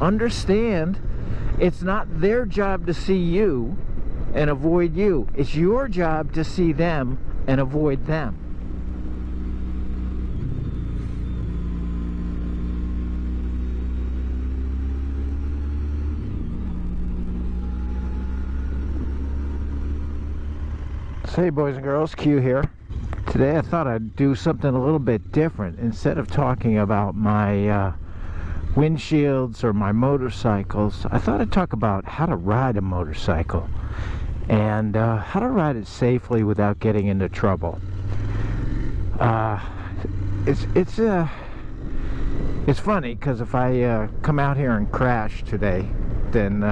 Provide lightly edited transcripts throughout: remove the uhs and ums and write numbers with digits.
Understand, it's not their job to see you and avoid you. It's your job to see them and avoid them. Hey boys and girls, Q here. Today I thought I'd do something a little bit different. Instead of talking about my windshields or my motorcycles, I thought I'd talk about how to ride a motorcycle and how to ride it safely without getting into trouble. It's funny because if I come out here and crash today, then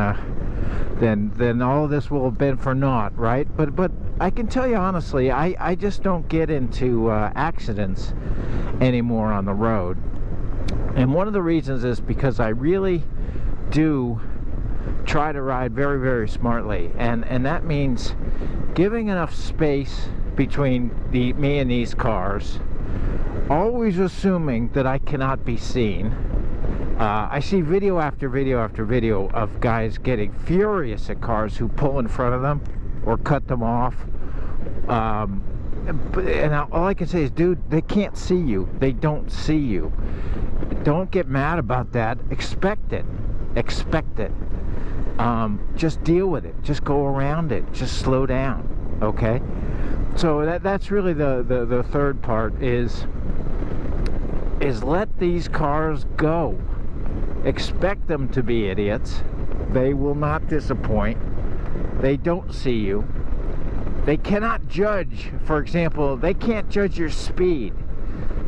all of this will have been for naught, right? But I can tell you honestly, I just don't get into accidents anymore on the road. And one of the reasons is because I really do try to ride very, very smartly. And that means giving enough space between me and these cars, always assuming that I cannot be seen. I see video after video after video of guys getting furious at cars who pull in front of them or cut them off. And all I can say is, dude, they can't see you. They don't see you. Don't get mad about that. Expect it. Expect it. Just deal with it. Just go around it. Just slow down. Okay? So that's really the third part is let these cars go. Expect them to be idiots. They will not disappoint. They don't see you. They cannot judge. For example, they can't judge your speed.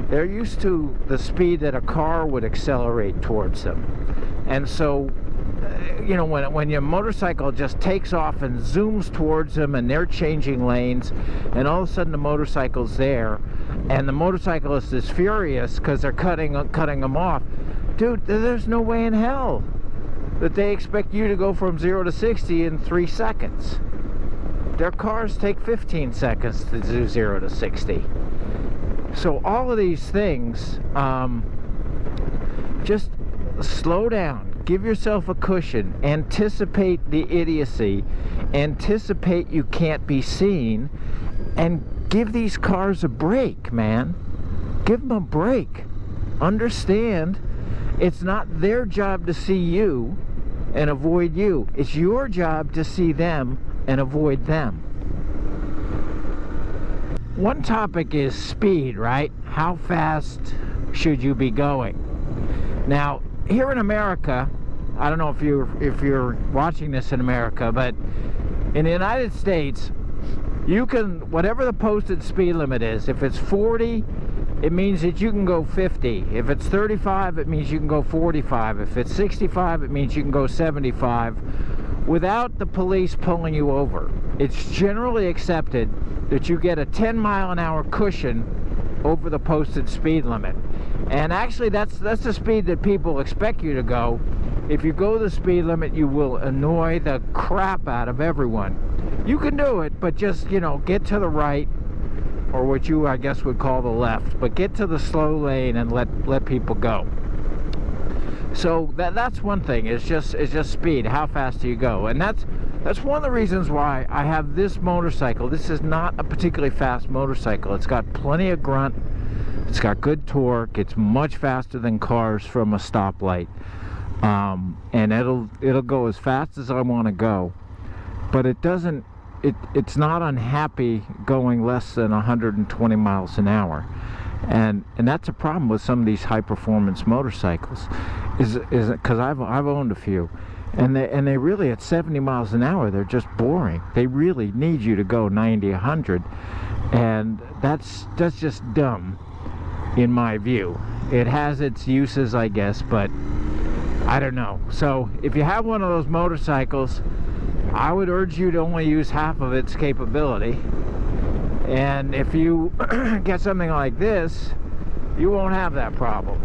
They're used to the speed that a car would accelerate towards them. And so, you know, when your motorcycle just takes off and zooms towards them and they're changing lanes, and all of a sudden the motorcycle's there, and the motorcyclist is furious because they're cutting them off. Dude, there's no way in hell that they expect you to go from 0 to 60 in 3 seconds. Their cars take 15 seconds to do 0 to 60. So all of these things, just slow down. Give yourself a cushion. Anticipate the idiocy. Anticipate you can't be seen. And give these cars a break, man. Give them a break. Understand, it's not their job to see you and avoid you. It's your job to see them and avoid them. One topic is speed, right? How fast should you be going? Now, here in America, I don't know if you're watching this in America, but in the United States, you can, whatever the posted speed limit is, if it's 40, it means that you can go 50. If it's 35, it means you can go 45. If it's 65, it means you can go 75 without the police pulling you over. It's generally accepted that you get a 10-mile-an-hour cushion over the posted speed limit. And actually, that's the speed that people expect you to go. If you go the speed limit, you will annoy the crap out of everyone. You can do it, but just, you know, get to the right, or what you, I guess, would call the left, but get to the slow lane and let people go. So that's one thing. It's just speed. How fast do you go? And that's one of the reasons why I have this motorcycle. This is not a particularly fast motorcycle. It's got plenty of grunt. It's got good torque. It's much faster than cars from a stoplight. And it'll go as fast as I want to go. But it doesn't. It's not unhappy going less than 120 miles an hour. And that's a problem with some of these high performance motorcycles, is because I've owned a few, and they really, at 70 miles an hour, they're just boring. They really need you to go 90, 100, and that's just dumb in my view. It has its uses, I guess, but I don't know. So if you have one of those motorcycles, I would urge you to only use half of its capability. And if you get something like this, you won't have that problem,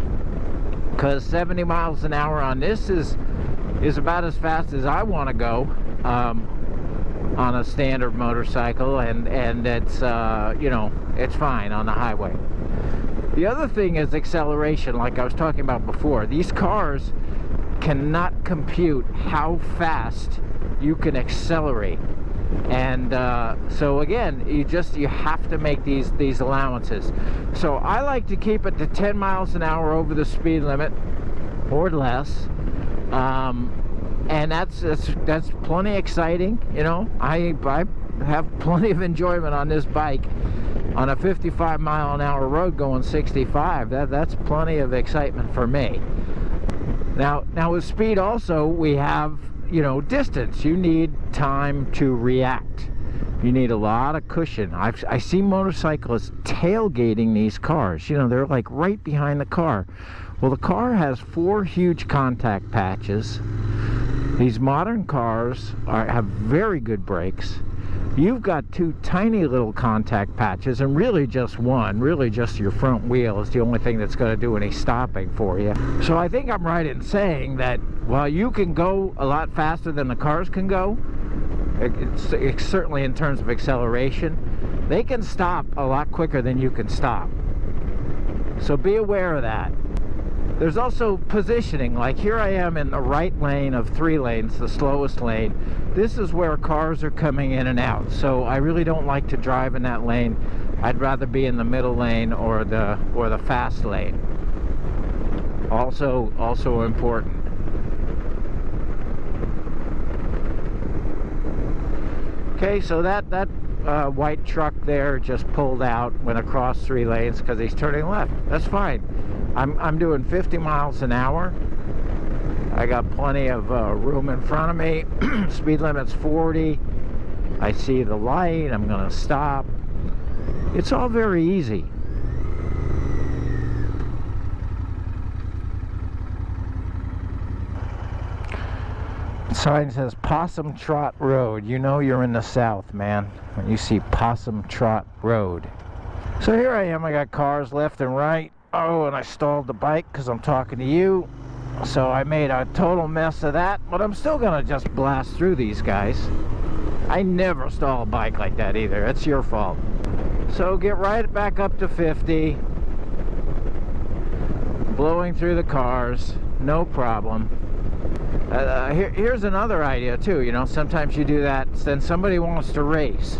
because 70 miles an hour on this is about as fast as I want to go on a standard motorcycle, and it's you know, it's fine on the highway. The other thing is acceleration, like I was talking about before. These cars, cannot compute how fast you can accelerate. And so again, you have to make these allowances. So I like to keep it to 10 miles an hour over the speed limit or less, and that's plenty exciting. You know, I have plenty of enjoyment on this bike. On a 55-mile-an-hour road going 65, that's plenty of excitement for me. Now with speed also, we have, you know, distance. You need time to react. You need a lot of cushion. I see motorcyclists tailgating these cars. You know, they're like right behind the car. Well, the car has 4 huge contact patches. These modern cars have very good brakes. You've got 2 tiny little contact patches, and really just one. Really just your front wheel is the only thing that's going to do any stopping for you. So I think I'm right in saying that while you can go a lot faster than the cars can go, it's certainly in terms of acceleration, they can stop a lot quicker than you can stop. So be aware of that. There's also positioning. Like here I am in the right lane of 3 lanes, the slowest lane. This is where cars are coming in and out. So I really don't like to drive in that lane. I'd rather be in the middle lane or the fast lane. Also important. Okay, so that white truck there just pulled out, went across 3 lanes because he's turning left. That's fine. I'm doing 50 miles an hour. I got plenty of room in front of me. Speed limit's 40. I see the light. I'm going to stop. It's all very easy. Sign says Possum Trot Road. You know you're in the South, man, when you see Possum Trot Road. So here I am. I got cars left and right. Oh, and I stalled the bike because I'm talking to you. So I made a total mess of that, but I'm still gonna just blast through these guys. I never stall a bike like that either. It's your fault. So get right back up to 50. Blowing through the cars, no problem. Here's another idea too. You know, sometimes you do that, then somebody wants to race.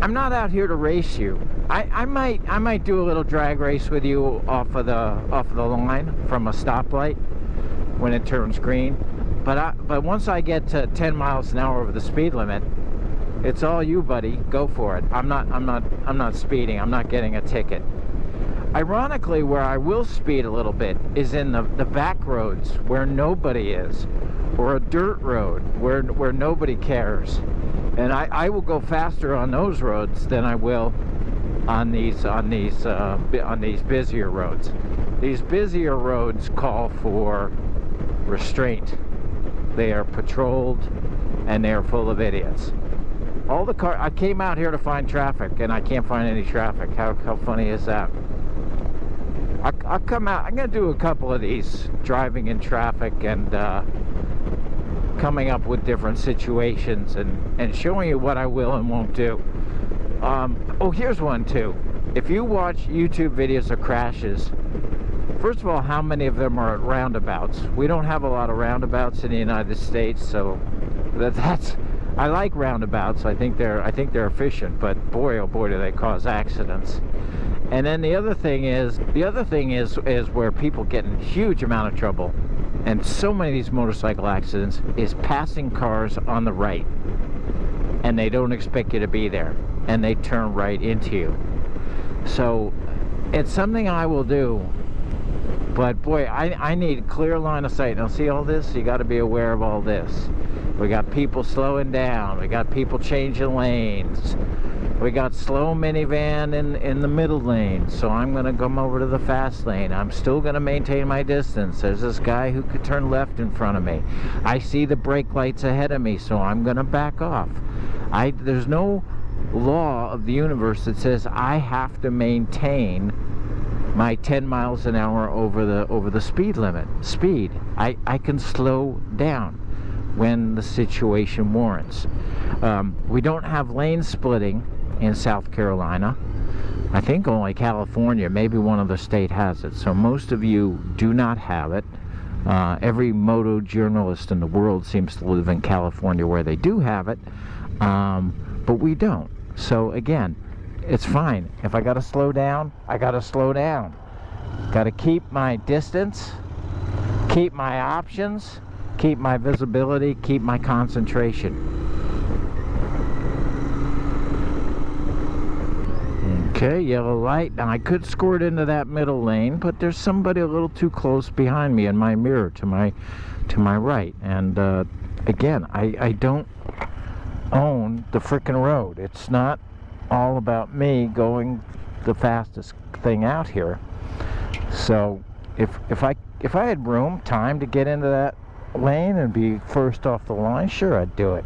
I'm not out here to race you. I might do a little drag race with you off of the line from a stoplight when it turns green. But once I get to 10 miles an hour over the speed limit, it's all you, buddy. Go for it. I'm not speeding. I'm not getting a ticket. Ironically, where I will speed a little bit is in the back roads where nobody is, or a dirt road where nobody cares. And I will go faster on those roads than I will on these busier roads. These busier roads call for restraint. They are patrolled and they are full of idiots. All the cars. I came out here to find traffic and I can't find any traffic. How funny is that? I'll come out. I'm going to do a couple of these driving in traffic and coming up with different situations and showing you what I will and won't do. Oh, here's one too. If you watch YouTube videos of crashes, first of all, how many of them are at roundabouts? We don't have a lot of roundabouts in the United States, so that's. I like roundabouts. I think they're efficient, but boy, oh boy, do they cause accidents. And then the other thing is where people get in huge amount of trouble, and so many of these motorcycle accidents is passing cars on the right, and they don't expect you to be there, and they turn right into you. So it's something I will do, but boy, I need clear line of sight. Now see all this? You got to be aware of all this. We got people slowing down. We got people changing lanes. We got slow minivan in the middle lane, so I'm going to come over to the fast lane. I'm still going to maintain my distance. There's this guy who could turn left in front of me. I see the brake lights ahead of me, so I'm going to back off. There's no law of the universe that says I have to maintain my 10 miles an hour over the speed limit. I can slow down when the situation warrants. We don't have lane splitting in South Carolina. I think only California, maybe one other state has it. So most of you do not have it. Every moto journalist in the world seems to live in California where they do have it, but we don't. So again, it's fine. If I gotta slow down, I gotta slow down. Gotta keep my distance, keep my options, keep my visibility, keep my concentration. Okay, yellow light. Now I could squirt into that middle lane, but there's somebody a little too close behind me in my mirror to my right. And again, I don't own the frickin' road. It's not all about me going the fastest thing out here. So if I had room, time to get into that lane and be first off the line, sure, I'd do it.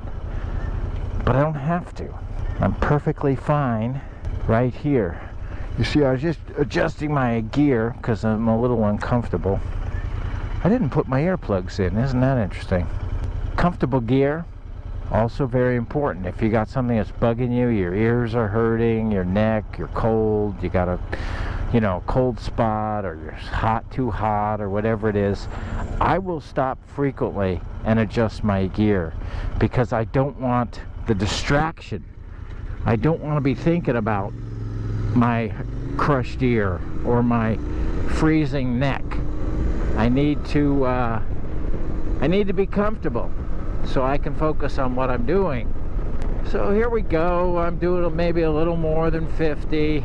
But I don't have to. I'm perfectly fine right here. You see, I was just adjusting my gear because I'm a little uncomfortable. I didn't put my earplugs in. Isn't that interesting? Comfortable gear, also very important. If you got something that's bugging you, your ears are hurting, your neck, you're cold, you got a cold spot, or you're too hot, or whatever it is, I will stop frequently and adjust my gear because I don't want the distraction. I don't want to be thinking about my crushed ear or my freezing neck. I need to be comfortable so I can focus on what I'm doing. So here we go. I'm doing maybe a little more than 50.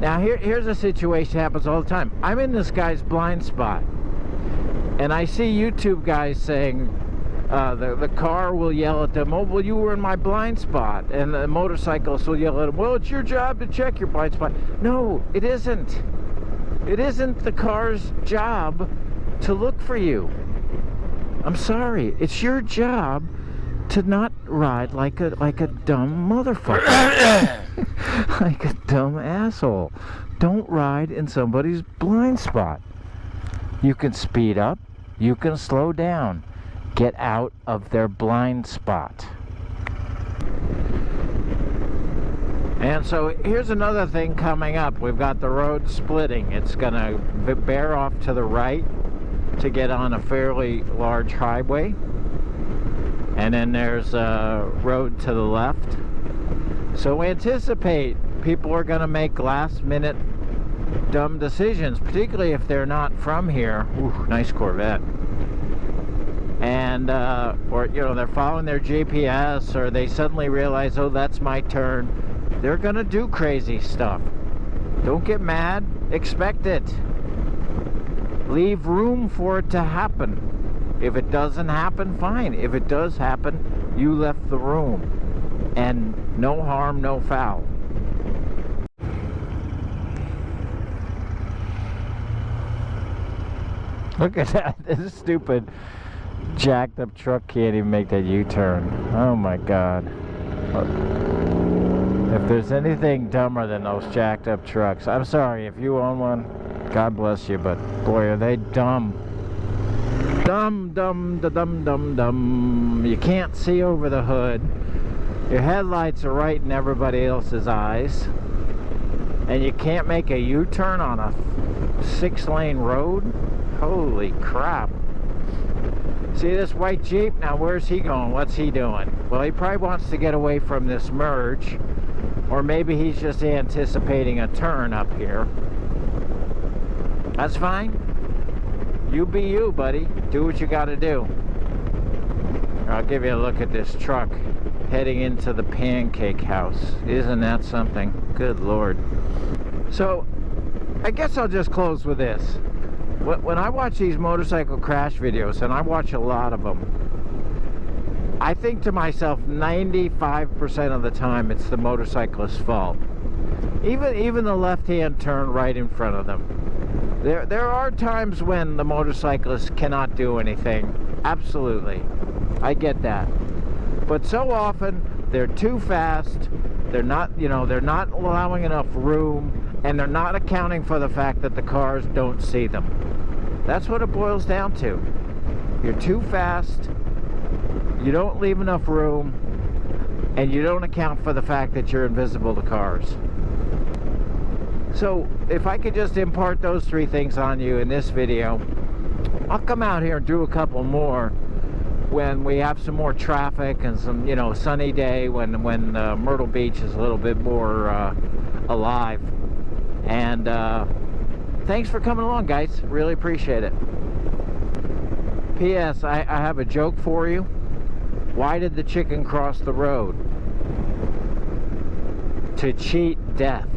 Now here's a situation that happens all the time. I'm in this guy's blind spot, and I see YouTube guys saying, the car will yell at them, oh, well, you were in my blind spot. And the motorcyclist will yell at them, well, it's your job to check your blind spot. No, it isn't. It isn't the car's job to look for you. I'm sorry. It's your job to not ride like a dumb motherfucker. Like a dumb asshole. Don't ride in somebody's blind spot. You can speed up. You can slow down. Get out of their blind spot. And so here's another thing coming up. We've got the road splitting. It's gonna bear off to the right to get on a fairly large highway, and then there's a road to the left. So anticipate people are gonna make last minute dumb decisions, particularly if they're not from here. Ooh, nice Corvette. And or they're following their GPS, or they suddenly realize, oh, that's my turn. They're gonna do crazy stuff. Don't get mad, expect it. Leave room for it to happen. If it doesn't happen, fine. If it does happen, you left the room, and no harm, no foul. Look at that. This stupid jacked up truck can't even make that U-turn. Oh my god. If there's anything dumber than those jacked up trucks, I'm sorry if you own one, God bless you, but boy, are they dumb. Dumb, dumb, dumb, dumb, dumb. You can't see over the hood. Your headlights are right in everybody else's eyes, and you can't make a U-turn on a 6-lane road. Holy crap. See this white Jeep? Now where's he going? What's he doing? Well, he probably wants to get away from this merge, or maybe he's just anticipating a turn up here. That's fine. You be you, buddy. Do what you gotta do. I'll give you a look at this truck heading into the Pancake House. Isn't that something? Good Lord. So, I guess I'll just close with this. When I watch these motorcycle crash videos, and I watch a lot of them, I think to myself 95% of the time it's the motorcyclist's fault. Even the left-hand turn right in front of them. There are times when the motorcyclist cannot do anything. Absolutely. I get that. But so often they're too fast. They're not allowing enough room, and they're not accounting for the fact that the cars don't see them. That's what it boils down to. You're too fast, you don't leave enough room, and you don't account for the fact that you're invisible to cars. So if I could just impart those 3 things on you in this video, I'll come out here and do a couple more when we have some more traffic and some, you know, sunny day when Myrtle Beach is a little bit more alive. And thanks for coming along, guys. Really appreciate it. P.S. I have a joke for you. Why did the chicken cross the road? To cheat death.